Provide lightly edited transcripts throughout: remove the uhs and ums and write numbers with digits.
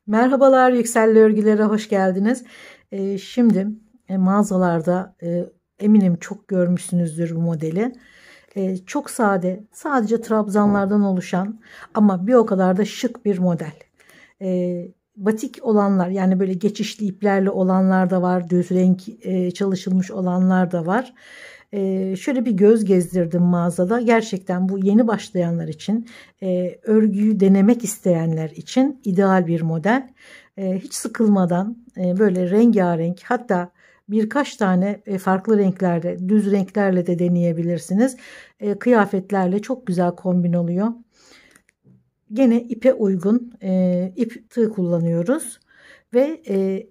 Merhabalar, Yükselli Örgülere hoş geldiniz. Şimdi mağazalarda eminim çok görmüşsünüzdür bu modeli. Çok sade, sadece trabzanlardan oluşan ama bir o kadar da şık bir model. Batik olanlar, yani böyle geçişli iplerle olanlar da var, düz renk çalışılmış olanlar da var. Şöyle bir göz gezdirdim mağazada. Gerçekten bu yeni başlayanlar için, örgüyü denemek isteyenler için ideal bir model. Hiç sıkılmadan böyle rengarenk, hatta birkaç tane farklı renklerde, düz renklerle de deneyebilirsiniz. Kıyafetlerle çok güzel kombin oluyor. Gene ipe uygun ip tığ kullanıyoruz ve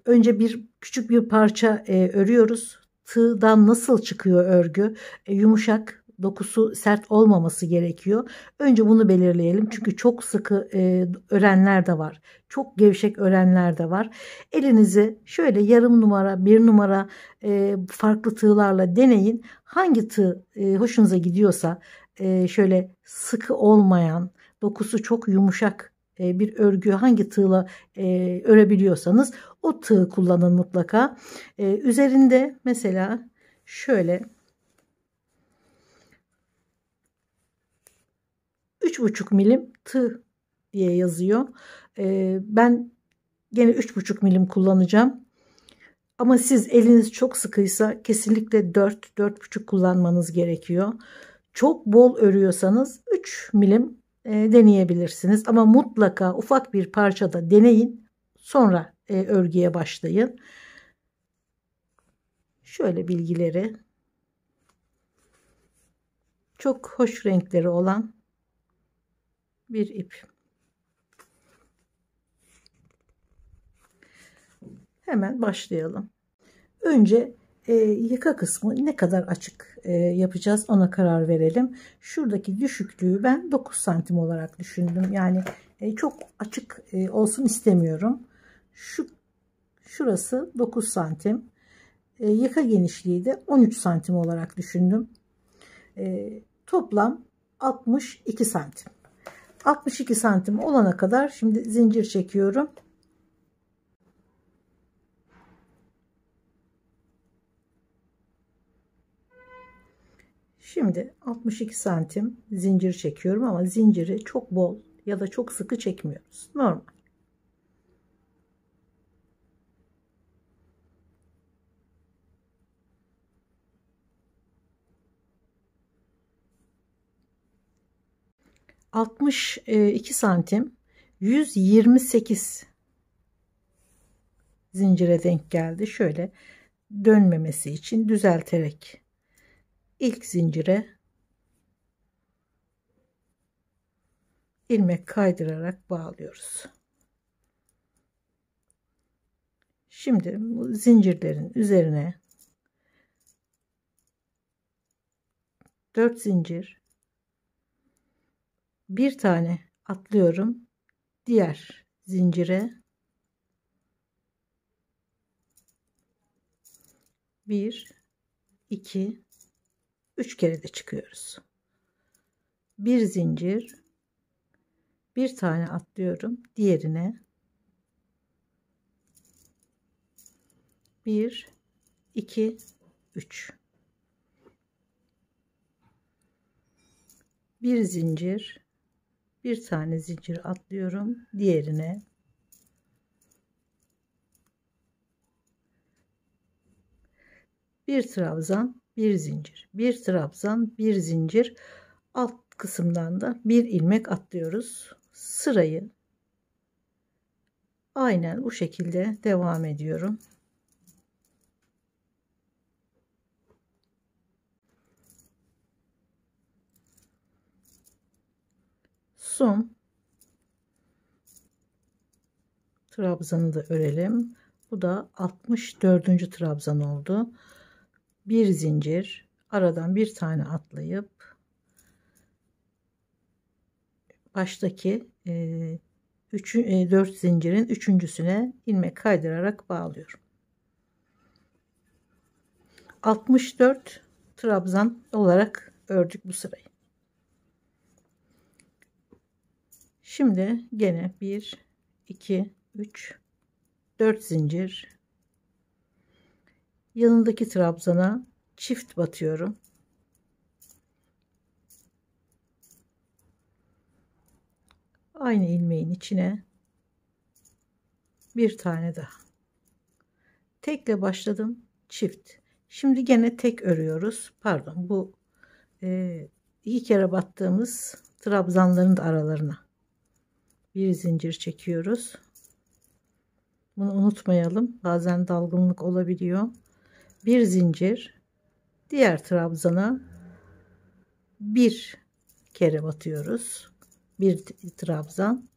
önce küçük bir parça örüyoruz. Tığdan nasıl çıkıyor örgü? Yumuşak, dokusu sert olmaması gerekiyor. Önce bunu belirleyelim, çünkü çok sıkı örenler de var, çok gevşek örenler de var. Elinizi şöyle yarım numara, bir numara farklı tığlarla deneyin. Hangi tığ hoşunuza gidiyorsa, şöyle sıkı olmayan, dokusu çok yumuşak bir örgü hangi tığla örebiliyorsanız o tığı kullanın mutlaka. Üzerinde mesela şöyle 3,5 milim tığ diye yazıyor. Ben gene 3,5 milim kullanacağım. Ama siz eliniz çok sıkıysa kesinlikle 4-4,5 kullanmanız gerekiyor. Çok bol örüyorsanız 3 milim deneyebilirsiniz. Ama mutlaka ufak bir parçada deneyin. Sonra örgüye başlayın. Şöyle bilgileri. Çok hoş renkleri olan bir ip. Hemen başlayalım. Önce yaka kısmı ne kadar açık yapacağız, ona karar verelim. Şuradaki düşüklüğü ben 9 santim olarak düşündüm. Yani çok açık olsun istemiyorum. Şurası 9 santim. Yaka genişliği de 13 santim olarak düşündüm. Toplam 62 santim. 62 santim olana kadar şimdi zincir çekiyorum. Şimdi 62 santim zincir çekiyorum ama zinciri çok bol ya da çok sıkı çekmiyoruz. Normal. ...62 santim 128 zincire denk geldi. Şöyle dönmemesi için düzelterek ilk zincire ilmek kaydırarak bağlıyoruz. Şimdi bu zincirlerin üzerine 4 zincir, bir tane atlıyorum, diğer zincire 1 2 3 kere de çıkıyoruz. Bir zincir, bir tane atlıyorum, diğerine 1 2 3, bir zincir, bir tane zincir atlıyorum, diğerine bir trabzan, bir zincir, bir trabzan, bir zincir, alt kısımdan da bir ilmek atlıyoruz. Sırayı aynen bu şekilde devam ediyorum. Son trabzanı da örelim. Bu da 64. trabzan oldu. Bir zincir, aradan bir tane atlayıp baştaki 4 zincirin üçüncüsüne ilmek kaydırarak bağlıyorum. 64 trabzan olarak ördük bu sırayı. Şimdi gene 1 2 3 4 zincir, yanındaki trabzana çift batıyorum. Aynı ilmeğin içine bir tane daha. Tekle başladım, çift. Şimdi gene tek örüyoruz. Pardon, bu iki kere battığımız trabzanların da aralarına bir zincir çekiyoruz. Bunu unutmayalım. Bazen dalgınlık olabiliyor. Bir zincir, diğer trabzana bir kere batıyoruz. Bir trabzan,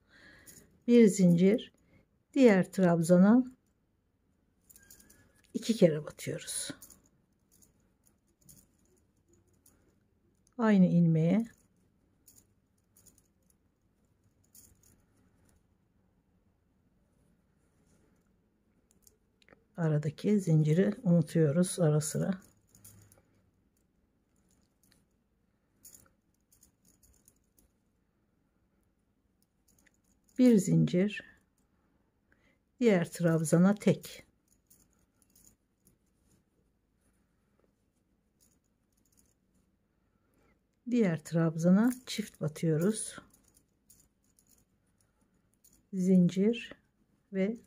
bir zincir, diğer trabzana iki kere batıyoruz. Aynı ilmeğe aradaki zinciri unutuyoruz ara sıra. Bir zincir, diğer trabzana tek. Diğer trabzana çift batıyoruz. Zincir ve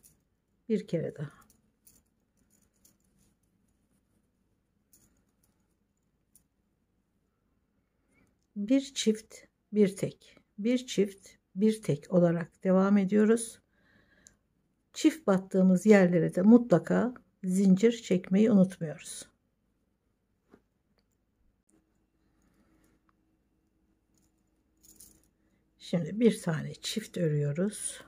bir kere daha. Bir çift, bir tek, bir çift, bir tek olarak devam ediyoruz. Çift battığımız yerlere de mutlaka zincir çekmeyi unutmuyoruz. Şimdi bir tane çift örüyoruz.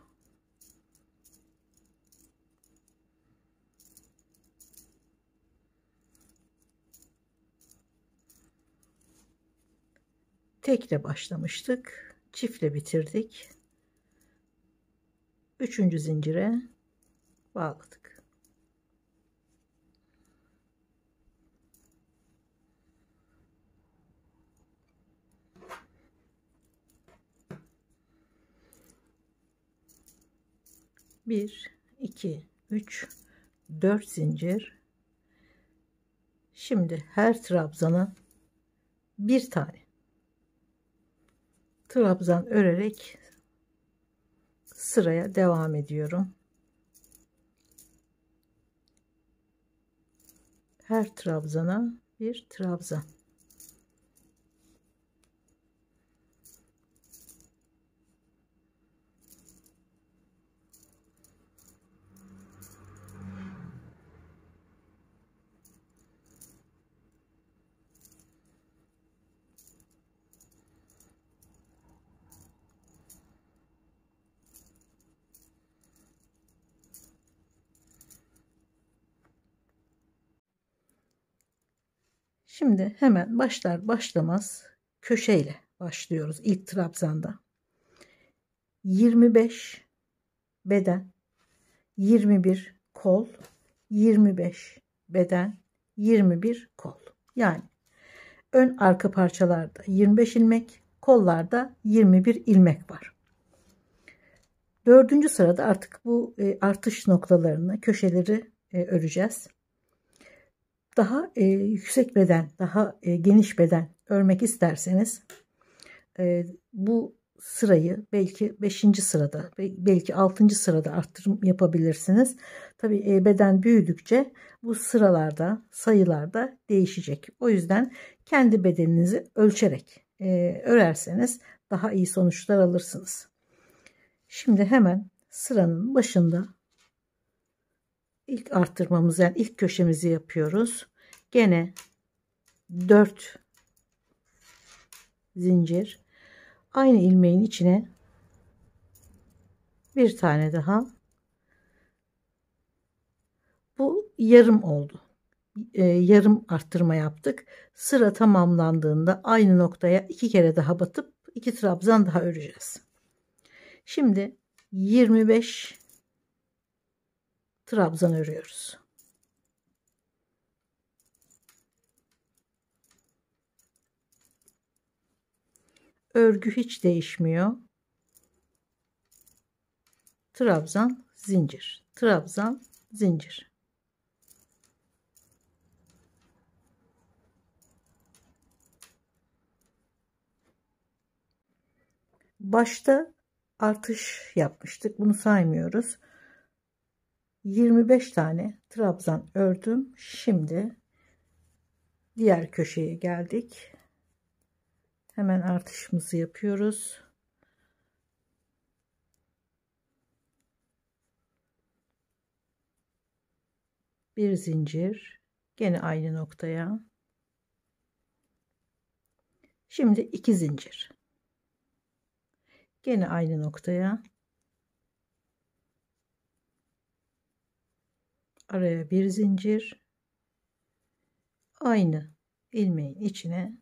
Tekle başlamıştık. Çiftle bitirdik. Üçüncü zincire bağladık. Bir, iki, üç, 4 zincir. Şimdi her trabzana bir tane trabzan örerek sıraya devam ediyorum. Her trabzana bir trabzan. Şimdi hemen başlar başlamaz köşeyle başlıyoruz ilk trabzanda. 25 beden, 21 kol, 25 beden, 21 kol. Yani ön arka parçalarda 25 ilmek, kollarda 21 ilmek var. Dördüncü sırada artık bu artış noktalarını, köşeleri öreceğiz. Daha yüksek beden, daha geniş beden örmek isterseniz bu sırayı belki 5. sırada, belki 6. sırada arttırım yapabilirsiniz. Tabii beden büyüdükçe bu sıralarda, sayılarda değişecek. O yüzden kendi bedeninizi ölçerek örerseniz daha iyi sonuçlar alırsınız. Şimdi hemen sıranın başında ilk arttırmamız, yani ilk köşemizi yapıyoruz. Gene 4 zincir, aynı ilmeğin içine bir tane daha. Bu yarım oldu. Yarım arttırma yaptık. Sıra tamamlandığında aynı noktaya iki kere daha batıp iki trabzan daha öreceğiz. Şimdi 25 trabzan örüyoruz. Örgü hiç değişmiyor. Trabzan, zincir, trabzan, zincir. Başta artış yapmıştık. Bunu saymıyoruz. 25 tane trabzan ördüm. Şimdi diğer köşeye geldik. Hemen artışımızı yapıyoruz. Bir zincir, gene aynı noktaya. Şimdi 2 zincir, gene aynı noktaya. Araya bir zincir, aynı ilmeğin içine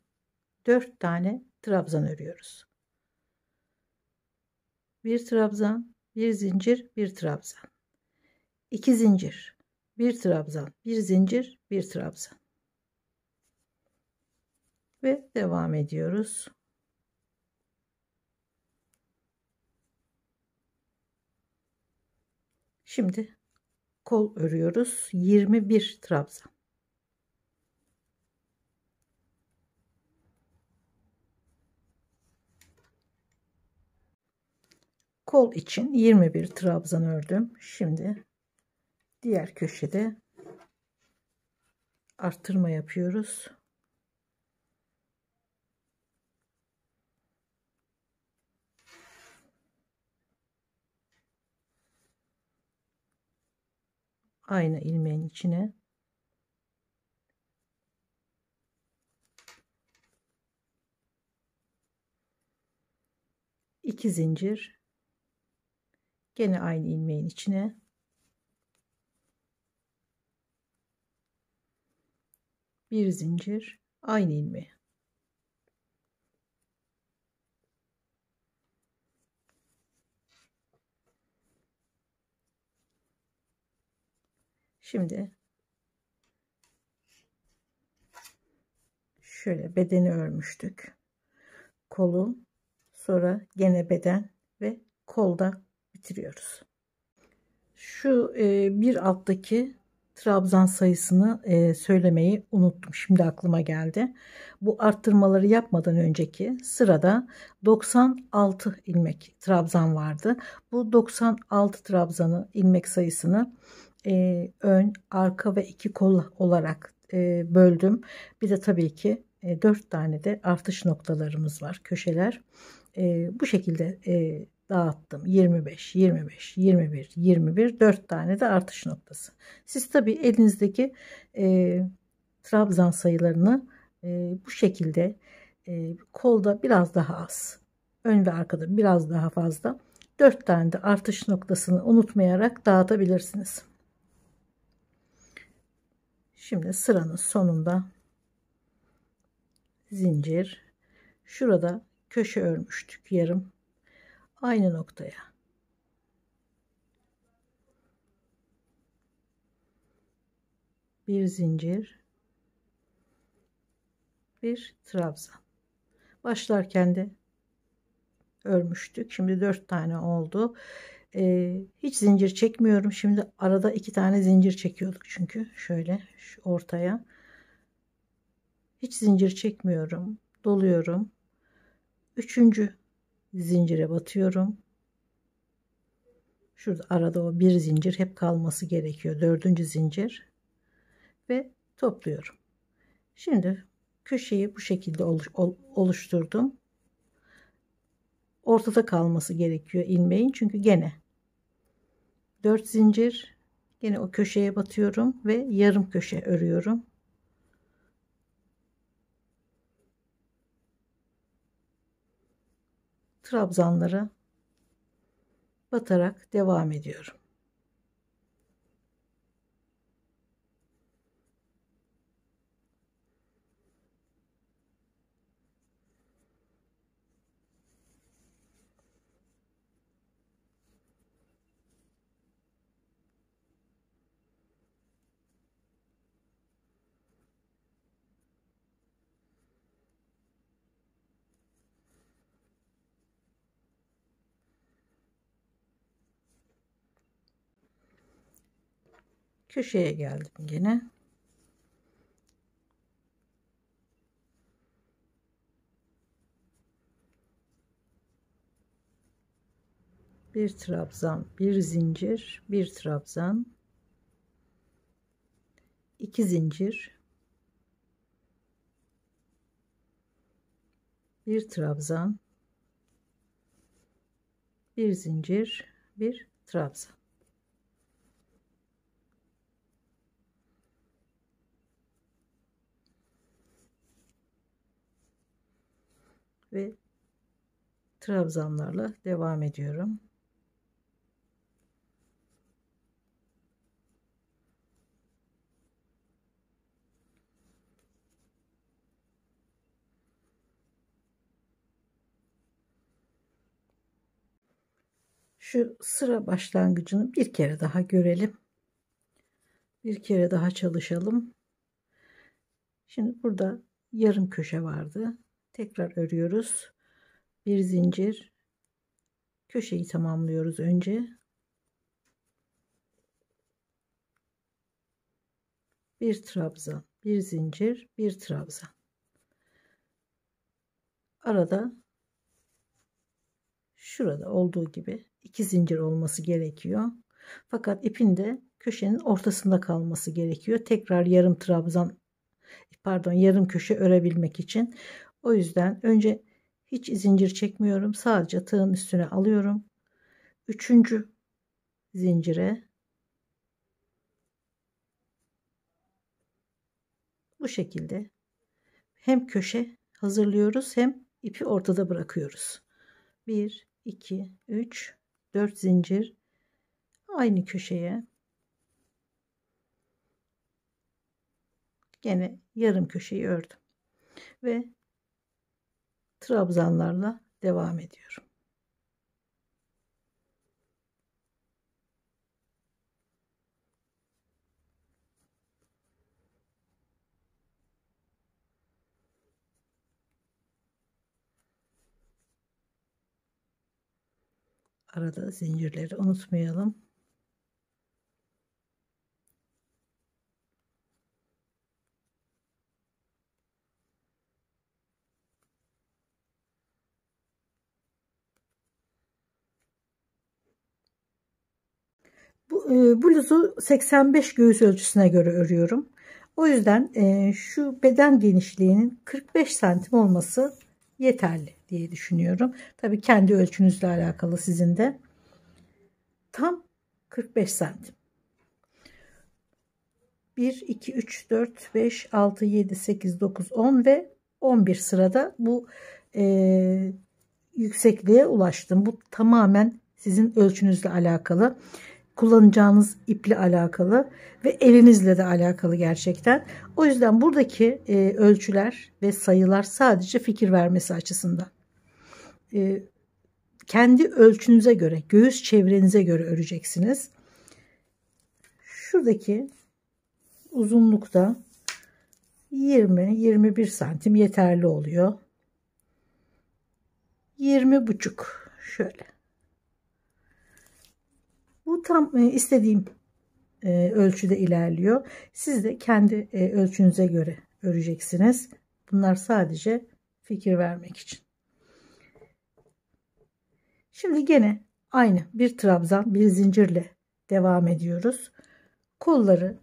4 tane trabzan örüyoruz. Bir trabzan, bir zincir, bir trabzan, 2 zincir, bir trabzan, bir zincir, bir trabzan ve devam ediyoruz. Şimdi kol örüyoruz. 21 trabzan. Kol için 21 trabzan ördüm. Şimdi diğer köşede arttırma yapıyoruz. Aynı ilmeğin içine iki zincir, gene aynı ilmeğin içine bir zincir, aynı ilmeği. Şimdi şöyle bedeni örmüştük. Kolu, sonra gene beden ve kolda bitiriyoruz. Şu bir alttaki trabzan sayısını söylemeyi unuttum. Şimdi aklıma geldi. Bu arttırmaları yapmadan önceki sırada 96 ilmek trabzan vardı. Bu 96 trabzanı ilmek sayısını ön, arka ve iki kol olarak böldüm. Bir de tabii ki 4 tane de artış noktalarımız var, köşeler. Bu şekilde dağıttım. 25, 25, 21, 21, 4 tane de artış noktası. Siz tabii elinizdeki trabzan sayılarını bu şekilde kolda biraz daha az, ön ve arkada biraz daha fazla, 4 tane de artış noktasını unutmayarak dağıtabilirsiniz. Şimdi sıranın sonunda zincir, şurada köşe örmüştük yarım, aynı noktaya bir zincir, bir trabzan. Başlarken de örmüştük. Şimdi 4 tane oldu. Hiç zincir çekmiyorum. Şimdi arada 2 tane zincir çekiyorduk çünkü şöyle şu ortaya. Hiç zincir çekmiyorum. Doluyorum. Üçüncü zincire batıyorum. Şurada arada o bir zincir hep kalması gerekiyor. Dördüncü zincir ve topluyorum. Şimdi köşeyi bu şekilde oluşturdum. Ortada kalması gerekiyor ilmeğin, çünkü gene 4 zincir, gene o köşeye batıyorum ve yarım köşe örüyorum. Trabzanlara batarak devam ediyorum. Köşeye geldim gene. Bir trabzan, bir zincir, bir trabzan, 2 zincir, bir trabzan, bir zincir, bir trabzan. Ve trabzanlarla devam ediyorum. Şu sıra başlangıcını bir kere daha görelim. Bir kere daha çalışalım. Şimdi burada yarım köşe vardı. Tekrar örüyoruz. Bir zincir, köşeyi tamamlıyoruz önce. Bir trabzan, bir zincir, bir trabzan. Arada şurada olduğu gibi 2 zincir olması gerekiyor. Fakat ipin de köşenin ortasında kalması gerekiyor. Tekrar yarım trabzan, pardon, yarım köşe örebilmek için. O yüzden önce hiç zincir çekmiyorum. Sadece tığın üstüne alıyorum. 3. zincire bu şekilde hem köşe hazırlıyoruz hem ipi ortada bırakıyoruz. 1, 2, 3, 4 zincir aynı köşeye gene yarım köşeyi ördüm ve trabzanlarla devam ediyorum. Arada zincirleri unutmayalım. Bu bluzu 85 göğüs ölçüsüne göre örüyorum. O yüzden şu beden genişliğinin 45 santim olması yeterli diye düşünüyorum. Tabii kendi ölçünüzle alakalı sizin de. Tam 45 santim. 1, 2, 3, 4, 5, 6, 7, 8, 9, 10 ve 11 sırada bu yüksekliğe ulaştım. Bu tamamen sizin ölçünüzle alakalı. Kullanacağınız iple alakalı ve elinizle de alakalı gerçekten. O yüzden buradaki ölçüler ve sayılar sadece fikir vermesi açısından. Kendi ölçünüze göre, göğüs çevrenize göre öreceksiniz. Şuradaki uzunlukta 20-21 santim yeterli oluyor. 20,5 şöyle. Bu tam istediğim ölçüde ilerliyor. Siz de kendi ölçünüze göre öreceksiniz. Bunlar sadece fikir vermek için. Şimdi gene aynı bir trabzan, bir zincirle devam ediyoruz. Kolları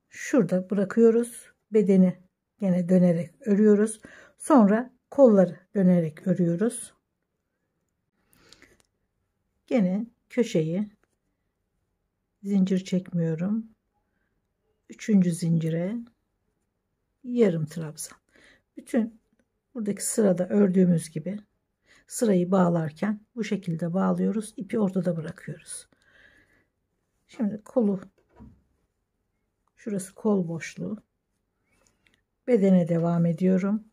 şurada bırakıyoruz. Bedeni gene dönerek örüyoruz. Sonra kolları dönerek örüyoruz. Gene köşeyi zincir çekmiyorum. 3. zincire yarım trabzan. Bütün buradaki sırada ördüğümüz gibi sırayı bağlarken bu şekilde bağlıyoruz. İpi ortada bırakıyoruz. Şimdi kolu, şurası kol boşluğu. Bedene devam ediyorum.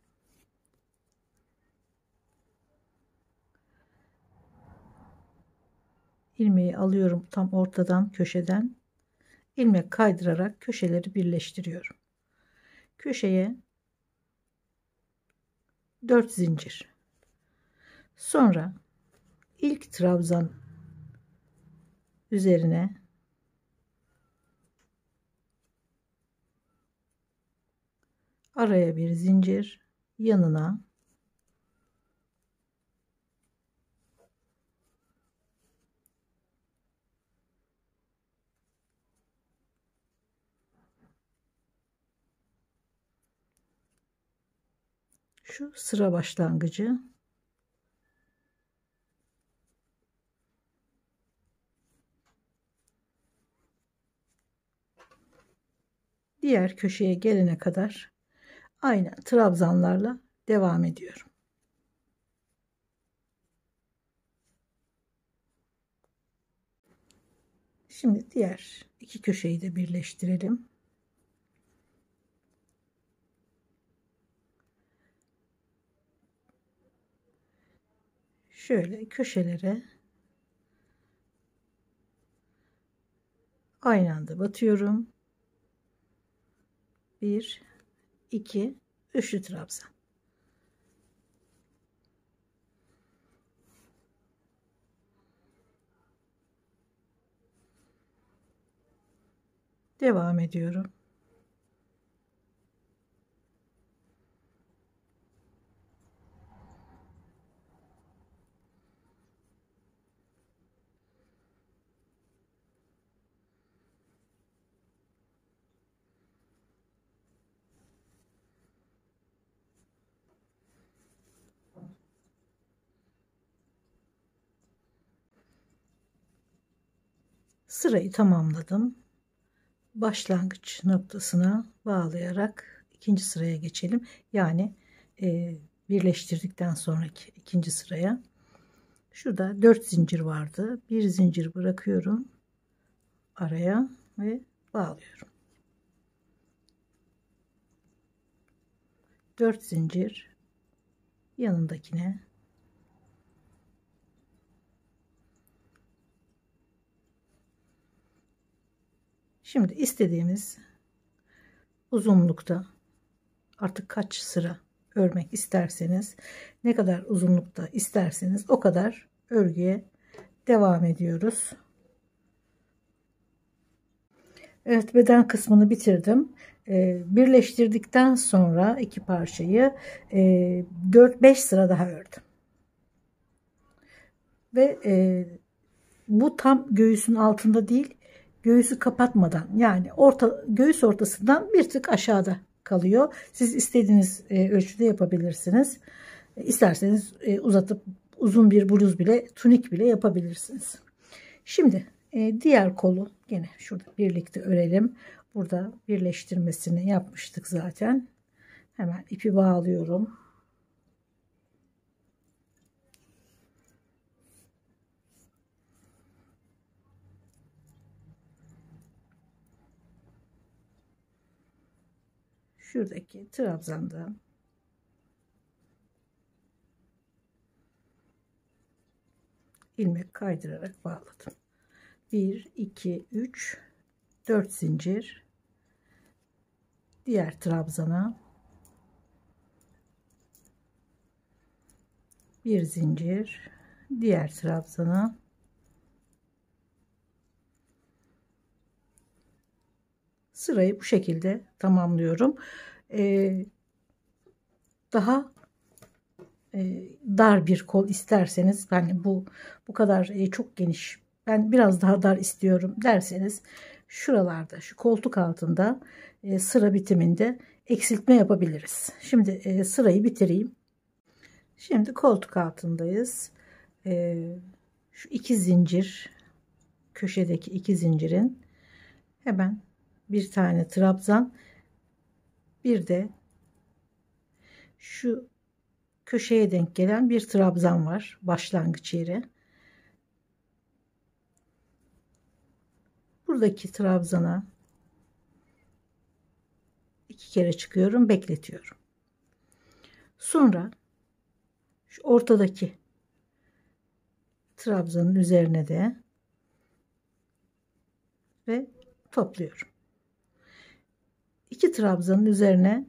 İlmeği alıyorum tam ortadan, köşeden. İlmek kaydırarak köşeleri birleştiriyorum. Köşeye 4 zincir. Sonra ilk trabzan üzerine araya bir zincir, yanına şu sıra başlangıcı, diğer köşeye gelene kadar aynı trabzanlarla devam ediyorum. Şimdi diğer iki köşeyi de birleştirelim. Şöyle köşelere aynı anda batıyorum. 1 2 üçlü trabzan. Devam ediyorum. Sırayı tamamladım. Başlangıç noktasına bağlayarak ikinci sıraya geçelim. Yani birleştirdikten sonraki ikinci sıraya. Şurada 4 zincir vardı. Bir zincir bırakıyorum araya ve bağlıyorum. 4 zincir, yanındakine şimdi istediğimiz uzunlukta, artık kaç sıra örmek isterseniz, ne kadar uzunlukta isterseniz o kadar örgüye devam ediyoruz. Evet, beden kısmını bitirdim. Birleştirdikten sonra iki parçayı 4-5 sıra daha ördüm. Ve bu tam göğüsün altında değil, göğüsü kapatmadan, yani göğüs ortasından bir tık aşağıda kalıyor. Siz istediğiniz ölçüde yapabilirsiniz. İsterseniz uzatıp uzun bir bluz bile, tunik bile yapabilirsiniz. Şimdi diğer kolu yine şurada birlikte örelim. Burada birleştirmesini yapmıştık zaten. Hemen ipi bağlıyorum. Şuradaki trabzandan ilmek kaydırarak bağladım. 1 2 3 4 zincir, diğer trabzana bir zincir, diğer trabzana sırayı bu şekilde tamamlıyorum. Daha dar bir kol isterseniz, yani bu kadar çok geniş, ben biraz daha dar istiyorum derseniz, şuralarda, şu koltuk altında sıra bitiminde eksiltme yapabiliriz. Şimdi sırayı bitireyim. Şimdi koltuk altındayız. Şu iki zincir, köşedeki iki zincirin hemen bir tane trabzan, bir de şu köşeye denk gelen bir trabzan var, başlangıç yeri. Buradaki trabzana iki kere çıkıyorum, bekletiyorum. Sonra şu ortadaki trabzanın üzerine de ve topluyorum. İki trabzanın üzerine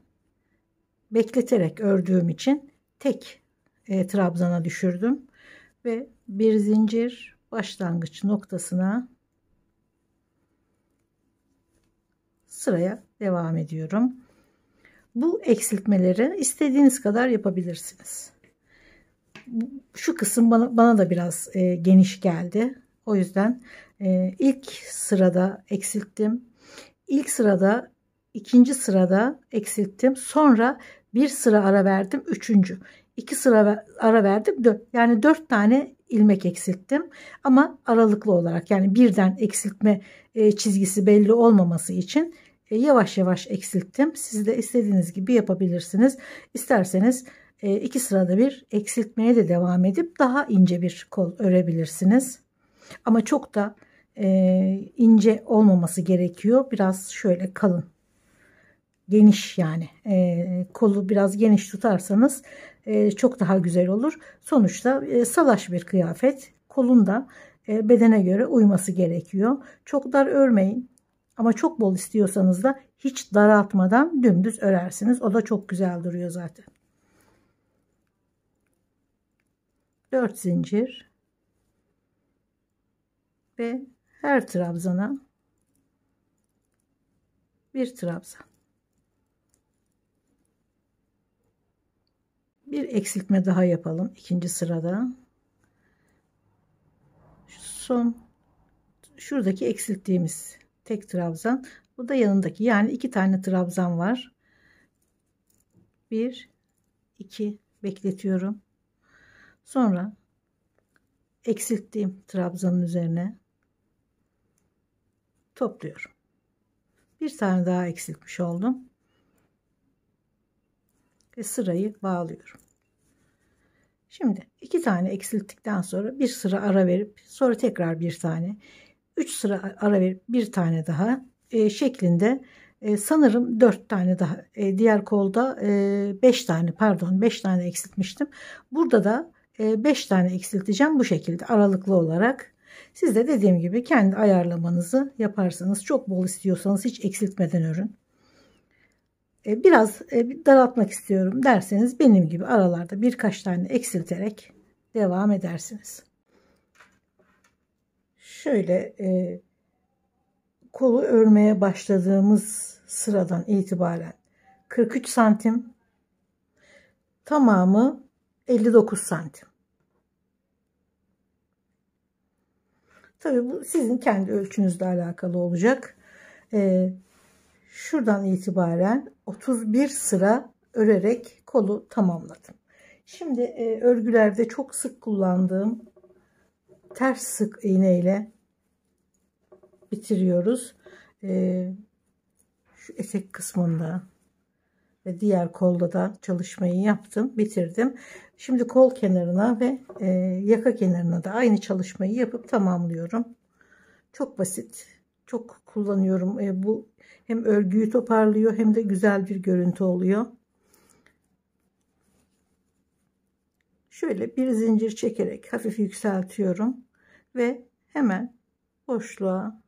bekleterek ördüğüm için tek trabzana düşürdüm ve bir zincir, başlangıç noktasına sıraya devam ediyorum. Bu eksiltmeleri istediğiniz kadar yapabilirsiniz. Şu kısım bana da biraz geniş geldi. O yüzden ilk sırada eksilttim. İlk sırada, ikinci sırada eksilttim. Sonra bir sıra ara verdim. Üçüncü. 2 sıra ara verdim. 4. Yani 4 tane ilmek eksilttim. Ama aralıklı olarak, yani birden eksiltme çizgisi belli olmaması için yavaş yavaş eksilttim. Siz de istediğiniz gibi yapabilirsiniz. İsterseniz 2 sırada bir eksiltmeye de devam edip daha ince bir kol örebilirsiniz. Ama çok da ince olmaması gerekiyor. Biraz şöyle kalın, geniş, yani kolu biraz geniş tutarsanız çok daha güzel olur. Sonuçta salaş bir kıyafet, kolun da bedene göre uyması gerekiyor. Çok dar örmeyin, ama çok bol istiyorsanız da hiç daraltmadan dümdüz örersiniz. O da çok güzel duruyor zaten. 4 zincir ve her trabzana bir trabzan. Bir eksiltme daha yapalım ikinci sırada. Son şuradaki eksilttiğimiz tek trabzan, bu da yanındaki, yani 2 tane trabzan var. 1 2 bekletiyorum. Sonra eksilttiğim trabzanın üzerine topluyorum. Bir tane daha eksiltmiş oldum ve sırayı bağlıyorum. Şimdi 2 tane eksilttikten sonra bir sıra ara verip sonra tekrar bir tane, 3 sıra ara verip bir tane daha şeklinde, sanırım 4 tane daha, diğer kolda 5 tane, pardon 5 tane eksiltmiştim. Burada da 5 tane eksilteceğim bu şekilde aralıklı olarak. Siz de dediğim gibi kendi ayarlamanızı yaparsınız. Çok bol istiyorsanız hiç eksiltmeden örün. Biraz daraltmak istiyorum derseniz benim gibi aralarda birkaç tane eksilterek devam edersiniz. Şöyle kolu örmeye başladığımız sıradan itibaren 43 santim, tamamı 59 santim. Tabii bu sizin kendi ölçünüzle alakalı olacak. Şuradan itibaren 31 sıra örerek kolu tamamladım. Şimdi örgülerde çok sık kullandığım ters sık iğne ile bitiriyoruz. Şu etek kısmında ve diğer kolda da çalışmayı yaptım, bitirdim. Şimdi kol kenarına ve yaka kenarına da aynı çalışmayı yapıp tamamlıyorum. Çok basit, çok kullanıyorum. Bu hem örgüyü toparlıyor hem de güzel bir görüntü oluyor. Şöyle bir zincir çekerek hafif yükseltiyorum ve hemen boşluğa,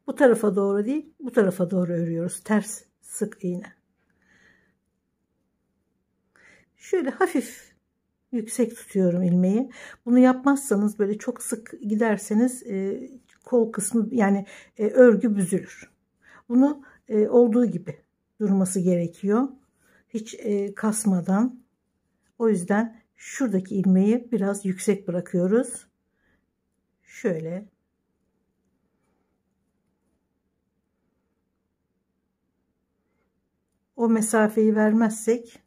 bu tarafa doğru değil bu tarafa doğru örüyoruz, ters sık iğne. Şöyle hafif yüksek tutuyorum ilmeği. Bunu yapmazsanız, böyle çok sık giderseniz kol kısmı, yani örgü büzülür. Bunu olduğu gibi durması gerekiyor, hiç kasmadan. O yüzden şuradaki ilmeği biraz yüksek bırakıyoruz. Şöyle o mesafeyi vermezsek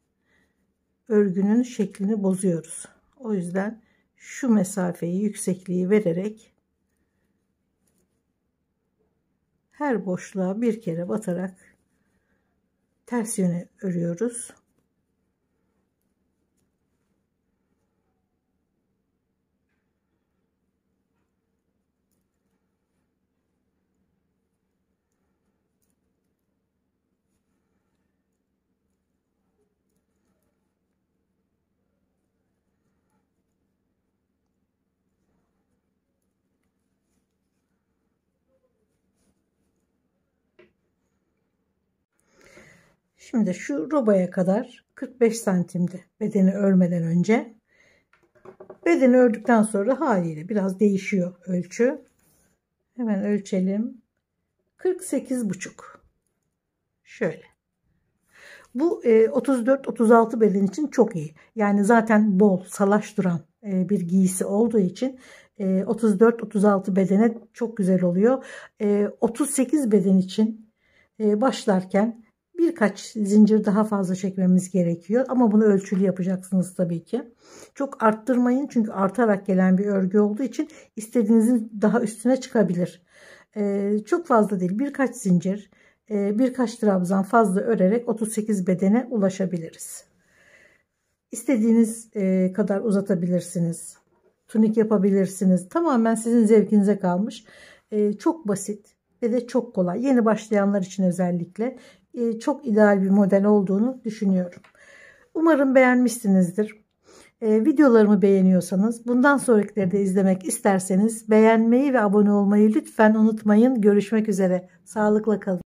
örgünün şeklini bozuyoruz. O yüzden şu mesafeyi, yüksekliği vererek her boşluğa bir kere batarak ters yöne örüyoruz. Şimdi şu robaya kadar 45 santimdi bedeni örmeden önce. Bedeni ördükten sonra haliyle biraz değişiyor ölçü. Hemen ölçelim. 48,5. Şöyle. Bu 34-36 beden için çok iyi. Yani zaten bol salaş duran bir giysi olduğu için 34-36 bedene çok güzel oluyor. 38 beden için başlarken birkaç zincir daha fazla çekmemiz gerekiyor. Ama bunu ölçülü yapacaksınız tabii ki. Çok arttırmayın, çünkü artarak gelen bir örgü olduğu için istediğinizin daha üstüne çıkabilir. Çok fazla değil, birkaç zincir, birkaç trabzan fazla örerek 38 bedene ulaşabiliriz. İstediğiniz kadar uzatabilirsiniz. Tunik yapabilirsiniz. Tamamen sizin zevkinize kalmış. Çok basit ve de çok kolay. Yeni başlayanlar için özellikle çok ideal bir model olduğunu düşünüyorum. Umarım beğenmişsinizdir. Videolarımı beğeniyorsanız, bundan sonrakileri de izlemek isterseniz beğenmeyi ve abone olmayı lütfen unutmayın. Görüşmek üzere. Sağlıkla kalın.